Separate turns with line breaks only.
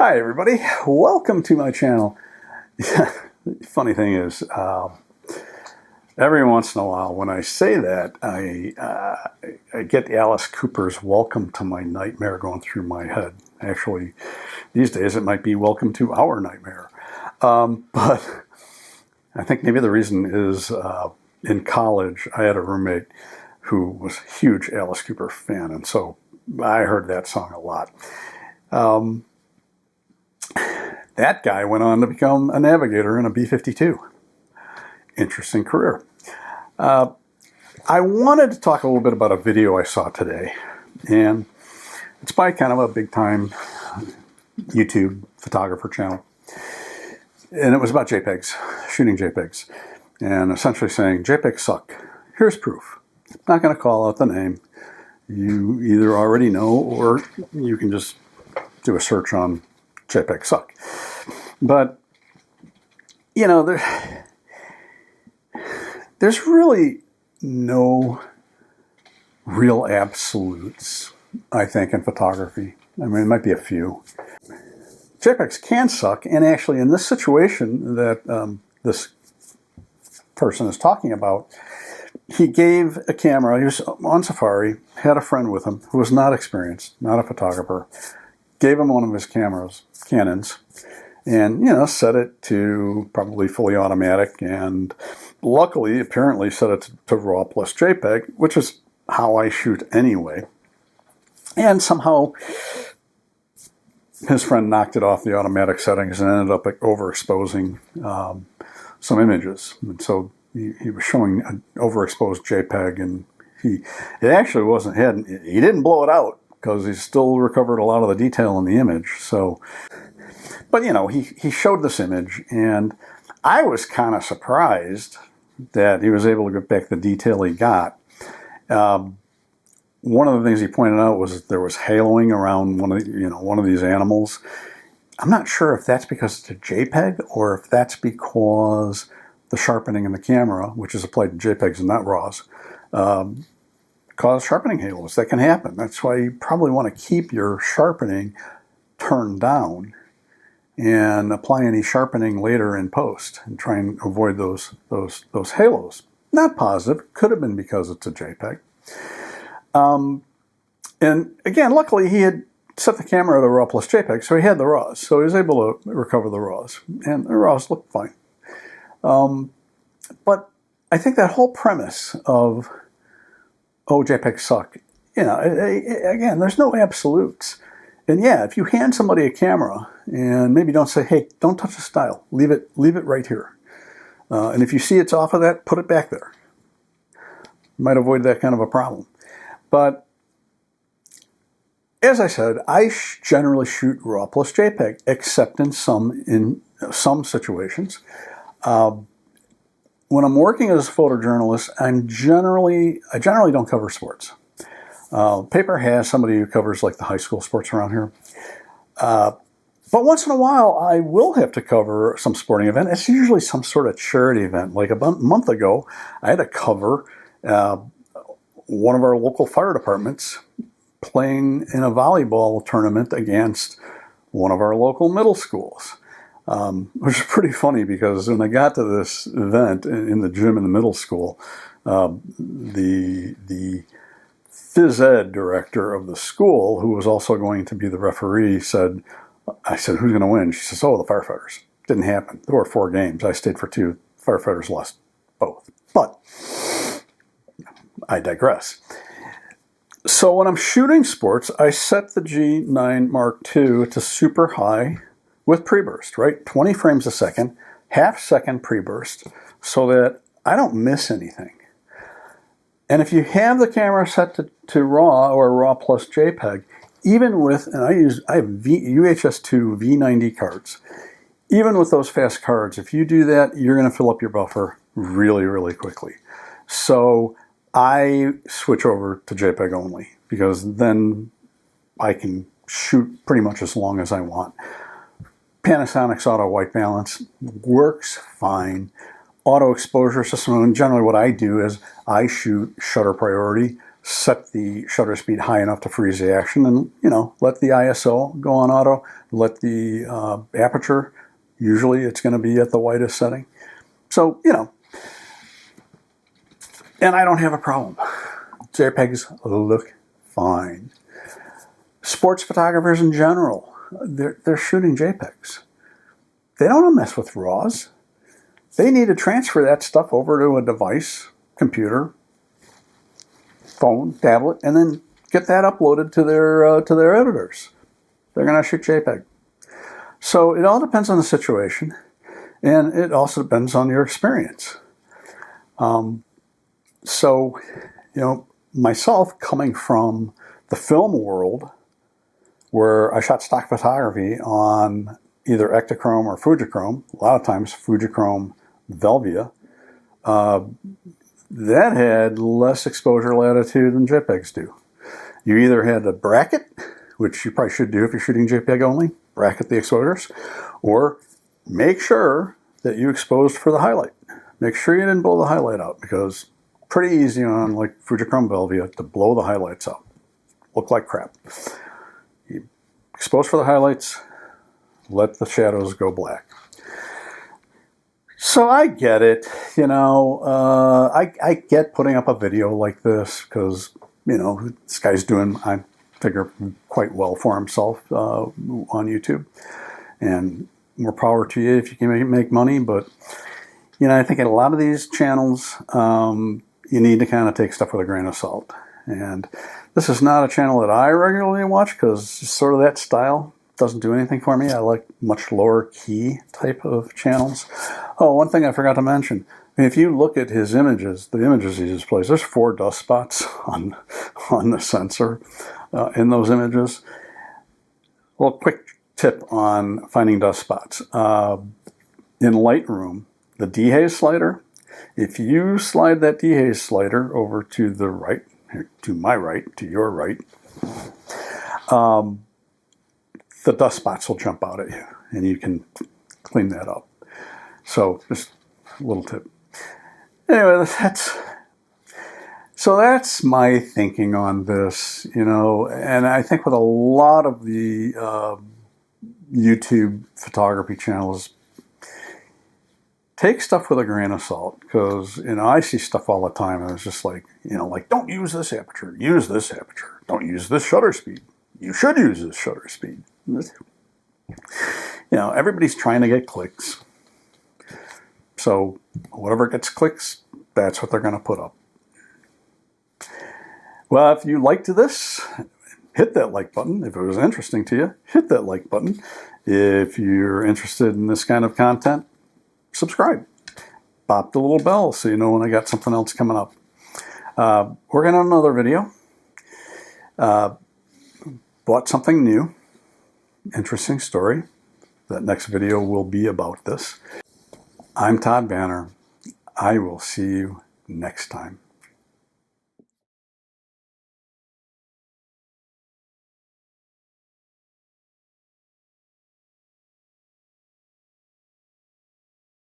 Hi everybody, welcome to my channel. Funny thing is, every once in a while when I say that, I get Alice Cooper's Welcome to My Nightmare going through my head. Actually, these days it might be Welcome to Our Nightmare. But I think maybe the reason is in college I had a roommate who was a huge Alice Cooper fan, and so I heard that song a lot. That guy went on to become a navigator in a B-52. Interesting career. I wanted to talk a little bit about a video I saw today, and it's by kind of a big-time YouTube photographer channel, and it was about Jpegs, shooting Jpegs, and essentially saying, Jpegs suck. Here's proof. I'm not going to call out the name. You either already know, or you can just do a search on Jpegs suck. But, you know, there's really no real absolutes, I think, in photography. I mean, it might be a few. Jpegs can suck, and actually in this situation that this person is talking about, he gave a camera, he was on safari, had a friend with him who was not experienced, not a photographer, gave him one of his cameras, Canons, and, you know, set it to probably fully automatic, and luckily, apparently, set it to RAW plus JPEG, which is how I shoot anyway. And somehow, his friend knocked it off the automatic settings and ended up overexposing some images. And so he was showing an overexposed JPEG, and it actually wasn't, he didn't blow it out, because he still recovered a lot of the detail in the image. So, but you know, he showed this image, and I was kind of surprised that he was able to get back the detail he got. One of the things he pointed out was that there was haloing around one of these animals. I'm not sure if that's because it's a JPEG or if that's because the sharpening in the camera, which is applied to JPEGs and not RAWs, cause sharpening halos. That can happen. That's why you probably want to keep your sharpening turned down and apply any sharpening later in post and try and avoid those halos. Not positive. Could have been because it's a JPEG. And again, luckily he had set the camera to RAW plus JPEG, so he had the RAWs. So he was able to recover the RAWs, and the RAWs looked fine. But I think that whole premise of, oh, JPEGs suck, you know, again, there's no absolutes. And yeah, if you hand somebody a camera and maybe don't say, hey, don't touch the style, leave it right here. And if you see it's off of that, put it back there. You might avoid that kind of a problem. But as I said, I generally shoot RAW plus JPEG, except in some situations. When I'm working as a photojournalist, I generally don't cover sports. Paper has somebody who covers like the high school sports around here. But once in a while, I will have to cover some sporting event. It's usually some sort of charity event. Like a month ago, I had to cover one of our local fire departments playing in a volleyball tournament against one of our local middle schools. Which is pretty funny, because when I got to this event in the gym in the middle school, the phys ed director of the school, who was also going to be the referee, I said, who's going to win? She says, oh, the firefighters. Didn't happen. There were 4 games. I stayed for 2. Firefighters lost both. But I digress. So when I'm shooting sports, I set the G9 Mark II to super high with pre-burst, right? 20 frames a second, half-second pre-burst, so that I don't miss anything. And if you have the camera set to RAW or RAW plus JPEG, even with, and I have UHS-2 V90 cards, even with those fast cards, if you do that, you're going to fill up your buffer really, really quickly. So I switch over to JPEG only, because then I can shoot pretty much as long as I want. Panasonic's auto white balance works fine. Auto exposure system, and generally what I do is I shoot shutter priority set the shutter speed high enough to freeze the action, and let the ISO go on auto, let the aperture, usually it's going to be at the widest setting. So, and I don't have a problem. JPEGs look fine. Sports photographers in general, they're shooting JPEGs. They don't want to mess with RAWs. They need to transfer that stuff over to a device, computer, phone, tablet, and then get that uploaded to their editors. They're going to shoot JPEG. So it all depends on the situation, and it also depends on your experience. So, myself coming from the film world, where I shot stock photography on either Ektachrome or Fujichrome, a lot of times Fujichrome Velvia, that had less exposure latitude than JPEGs do. You either had to bracket, which you probably should do if you're shooting JPEG only, bracket the exposures, or make sure that you exposed for the highlight. Make sure you didn't blow the highlight out, because pretty easy on like Fujichrome Velvia to blow the highlights out. Look like crap. You expose for the highlights, let the shadows go black. So I get it, I get putting up a video like this because, this guy's doing, I figure, quite well for himself on YouTube. And more power to you if you can make money. But, I think in a lot of these channels, you need to kind of take stuff with a grain of salt. And this is not a channel that I regularly watch because sort of that style doesn't do anything for me. I like much lower key type of channels. Oh, one thing I forgot to mention. If you look at his images, the images he displays, there's 4 dust spots on the sensor in those images. Well, quick tip on finding dust spots. In Lightroom, the dehaze slider, if you slide that dehaze slider over to the right, to my right, to your right, the dust spots will jump out at you, and you can clean that up. So just a little tip. Anyway, that's my thinking on this, and I think with a lot of the YouTube photography channels, take stuff with a grain of salt, because, I see stuff all the time, and it's just like, don't use this aperture, use this aperture, don't use this shutter speed. You should use this shutter speed. Everybody's trying to get clicks. So whatever gets clicks, that's what they're going to put up. Well, if you liked this, hit that like button. If it was interesting to you, hit that like button. If you're interested in this kind of content, subscribe. Pop the little bell so you know when I got something else coming up. Working on another video. Bought something new. Interesting story. That next video will be about this. I'm Todd Banner. I will see you next time.